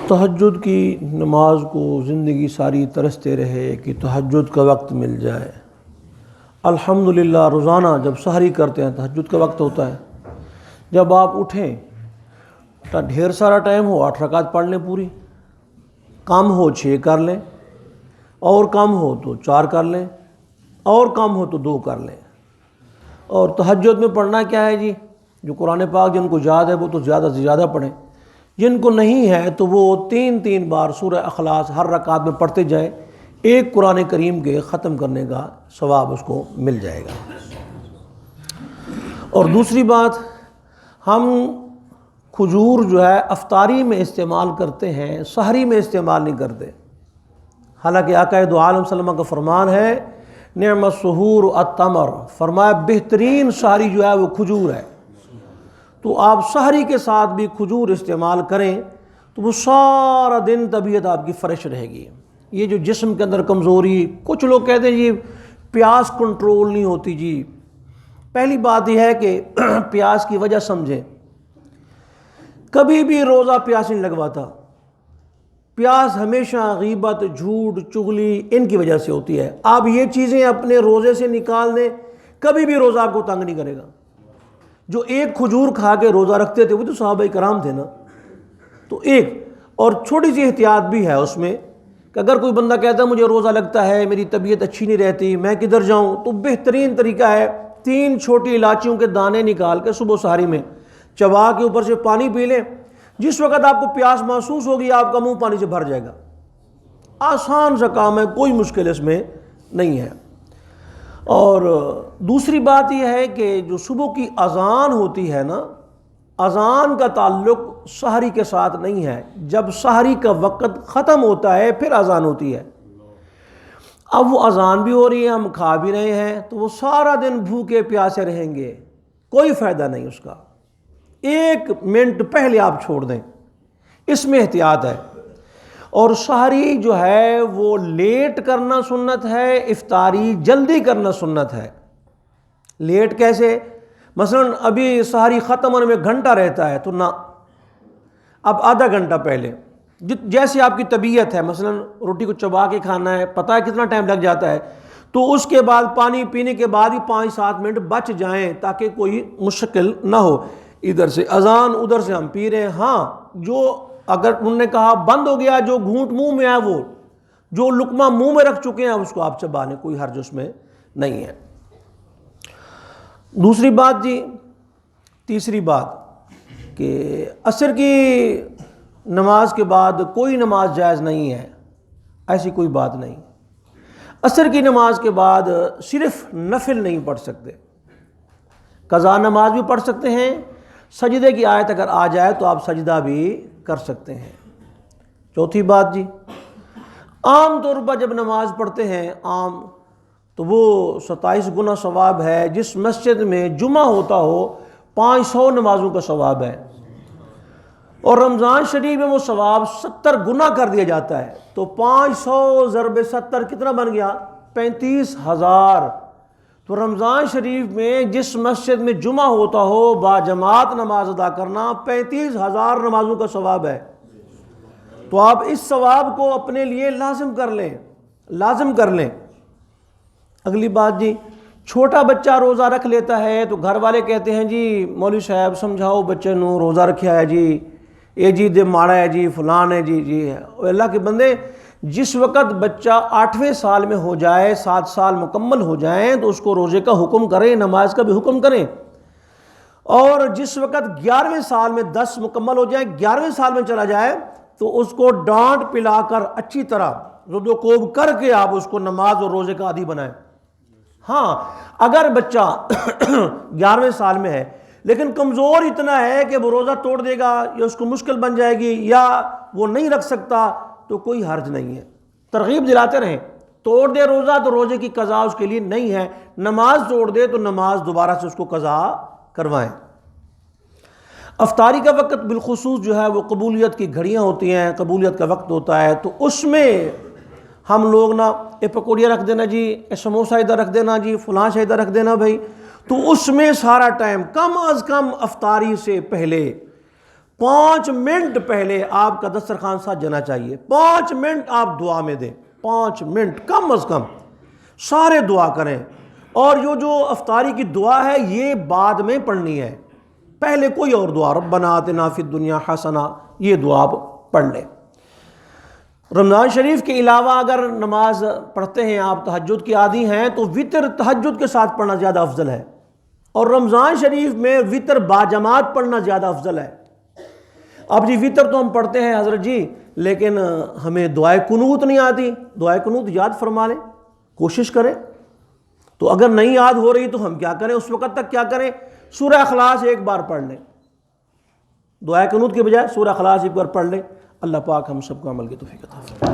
تہجد کی نماز کو زندگی ساری ترستے رہے کہ تہجد کا وقت مل جائے۔ الحمدللہ روزانہ جب سحری کرتے ہیں تہجد کا وقت ہوتا ہے، جب آپ اٹھیں تو ڈھیر سارا ٹائم ہو 8 رکعت پڑھ لیں پوری، کم ہو 6 کر لیں، اور کم ہو تو 4 کر لیں، اور کم ہو تو 2 کر لیں۔ اور تہجد میں پڑھنا کیا ہے جی؟ جو قرآن پاک جن کو یاد ہے وہ تو زیادہ سے زیادہ پڑھیں، جن کو نہیں ہے تو وہ 3 بار سورہ اخلاص ہر رکعت میں پڑھتے جائیں، ایک قرآن کریم کے ختم کرنے کا ثواب اس کو مل جائے گا۔ اور دوسری بات، ہم کھجور جو ہے افطاری میں استعمال کرتے ہیں، سحری میں استعمال نہیں کرتے، حالانکہ آقا دو عالم صلی اللہ علیہ وسلم کا فرمان ہے نعم السحور التمر، فرمایا بہترین سحری جو ہے وہ کھجور ہے۔ تو آپ سحری کے ساتھ بھی کھجور استعمال کریں تو وہ سارا دن طبیعت آپ کی فریش رہے گی۔ یہ جو جسم کے اندر کمزوری، کچھ لوگ کہتے ہیں جی پیاس کنٹرول نہیں ہوتی، جی پہلی بات یہ ہے کہ پیاس کی وجہ سمجھیں، کبھی بھی روزہ پیاس نہیں لگواتا، پیاس ہمیشہ غیبت، جھوٹ، چغلی ان کی وجہ سے ہوتی ہے۔ آپ یہ چیزیں اپنے روزے سے نکال دیں، کبھی بھی روزہ آپ کو تنگ نہیں کرے گا۔ جو ایک کھجور کھا کے روزہ رکھتے تھے وہ تو صحابہ کرام تھے نا، تو ایک اور چھوٹی سی احتیاط بھی ہے اس میں کہ اگر کوئی بندہ کہتا ہے مجھے روزہ لگتا ہے، میری طبیعت اچھی نہیں رہتی، میں کدھر جاؤں، تو بہترین طریقہ ہے 3 چھوٹی الائچیوں کے دانے نکال کے صبح سحری میں چبا کے اوپر سے پانی پی لیں، جس وقت آپ کو پیاس محسوس ہوگی آپ کا منہ پانی سے بھر جائے گا۔ آسان سا کام ہے، کوئی مشکل اس میں نہیں ہے۔ اور دوسری بات یہ ہے کہ جو صبح کی اذان ہوتی ہے نا، اذان کا تعلق سحری کے ساتھ نہیں ہے، جب سحری کا وقت ختم ہوتا ہے پھر اذان ہوتی ہے۔ اب وہ اذان بھی ہو رہی ہے، ہم کھا بھی رہے ہیں، تو وہ سارا دن بھوکے پیاسے رہیں گے، کوئی فائدہ نہیں اس کا۔ 1 منٹ پہلے آپ چھوڑ دیں، اس میں احتیاط ہے۔ اور سحری جو ہے وہ لیٹ کرنا سنت ہے، افطاری جلدی کرنا سنت ہے۔ لیٹ کیسے؟ مثلا ابھی سحری ختم ہونے میں گھنٹہ رہتا ہے تو نہ، اب آدھا گھنٹہ پہلے، جیسے آپ کی طبیعت ہے، مثلا روٹی کو چبا کے کھانا ہے، پتہ ہے کتنا ٹائم لگ جاتا ہے، تو اس کے بعد پانی پینے کے بعد ہی 5-7 منٹ بچ جائیں تاکہ کوئی مشکل نہ ہو۔ ادھر سے اذان، ادھر سے ہم پی رہے ہیں، ہاں جو اگر انہوں نے کہا بند ہو گیا، جو گھونٹ منہ میں ہے، وہ جو لقمہ منہ میں رکھ چکے ہیں اس کو آپ چبا لیں، کوئی حرج اس میں نہیں ہے۔ دوسری بات جی، تیسری بات کہ عصر کی نماز کے بعد کوئی نماز جائز نہیں ہے، ایسی کوئی بات نہیں۔ عصر کی نماز کے بعد صرف نفل نہیں پڑھ سکتے، قضا نماز بھی پڑھ سکتے ہیں، سجدے کی آیت اگر آ جائے تو آپ سجدہ بھی کر سکتے ہیں۔ چوتھی بات جی، عام طور پر جب نماز پڑھتے ہیں عام تو وہ 27 گنا ثواب ہے۔ جس مسجد میں جمعہ ہوتا ہو 500 نمازوں کا ثواب ہے، اور رمضان شریف میں وہ ثواب 70 گنا کر دیا جاتا ہے، تو 500 ضرب 70 کتنا بن گیا؟ 35,000۔ تو رمضان شریف میں جس مسجد میں جمعہ ہوتا ہو با جماعت نماز ادا کرنا 35,000 نمازوں کا ثواب ہے۔ تو آپ اس ثواب کو اپنے لیے لازم کر لیں۔ اگلی بات جی، چھوٹا بچہ روزہ رکھ لیتا ہے تو گھر والے کہتے ہیں جی مولوی صاحب سمجھاؤ بچے نو روزہ رکھیا ہے جی، اے جی دے ماڑا ہے جی، فلان ہے جی اللہ کے بندے، جس وقت بچہ 8ویں سال میں ہو جائے، 7 سال مکمل ہو جائیں تو اس کو روزے کا حکم کریں، نماز کا بھی حکم کریں۔ اور جس وقت 11ویں سال میں 10 مکمل ہو جائیں، 11ویں سال میں چلا جائے تو اس کو ڈانٹ پلا کر اچھی طرح رد و کوب کر کے آپ اس کو نماز اور روزے کا عادی بنائیں۔ ہاں اگر بچہ 11ویں سال میں ہے لیکن کمزور اتنا ہے کہ وہ روزہ توڑ دے گا یا اس کو مشکل بن جائے گی یا وہ نہیں رکھ سکتا تو کوئی حرج نہیں ہے، ترغیب دلاتے رہیں۔ توڑ دے روزہ تو روزے کی قضا اس کے لیے نہیں ہے، نماز توڑ دے تو نماز دوبارہ سے اس کو قضا کروائیں۔ افطاری کا وقت بالخصوص جو ہے وہ قبولیت کی گھڑیاں ہوتی ہیں، قبولیت کا وقت ہوتا ہے، تو اس میں ہم لوگ نا اے پکوڑیاں رکھ دینا جی، اے سموسہ ادھر رکھ دینا جی، فلاں سے ادھر رکھ دینا بھائی، تو اس میں سارا ٹائم کم از کم افطاری سے پہلے 5 منٹ پہلے آپ کا دسترخوان سجنا چاہیے، 5 منٹ آپ دعا میں دیں، 5 منٹ کم از کم سارے دعا کریں۔ اور جو افطاری کی دعا ہے یہ بعد میں پڑھنی ہے، پہلے کوئی اور دعا، ربنا آتنا فی الدنیا حسنہ، یہ دعا آپ پڑھ لیں۔ رمضان شریف کے علاوہ اگر نماز پڑھتے ہیں آپ، تہجد کے عادی ہیں، تو وطر تہجد کے ساتھ پڑھنا زیادہ افضل ہے، اور رمضان شریف میں وطر باجماعت پڑھنا زیادہ افضل ہے۔ اب جی وطر تو ہم پڑھتے ہیں حضرت جی، لیکن ہمیں دعائے قنوت نہیں آتی، دعائے قنوت یاد فرما لیں، کوشش کریں۔ تو اگر نہیں یاد ہو رہی تو ہم کیا کریں اس وقت تک؟ کیا کریں؟ سورہ اخلاص ایک بار پڑھ لیں، دعائے قنوت کے بجائے سورہ اخلاص ایک بار پڑھ لیں۔ اللہ پاک ہم سب کو عمل کی توفیق عطا فرمائے۔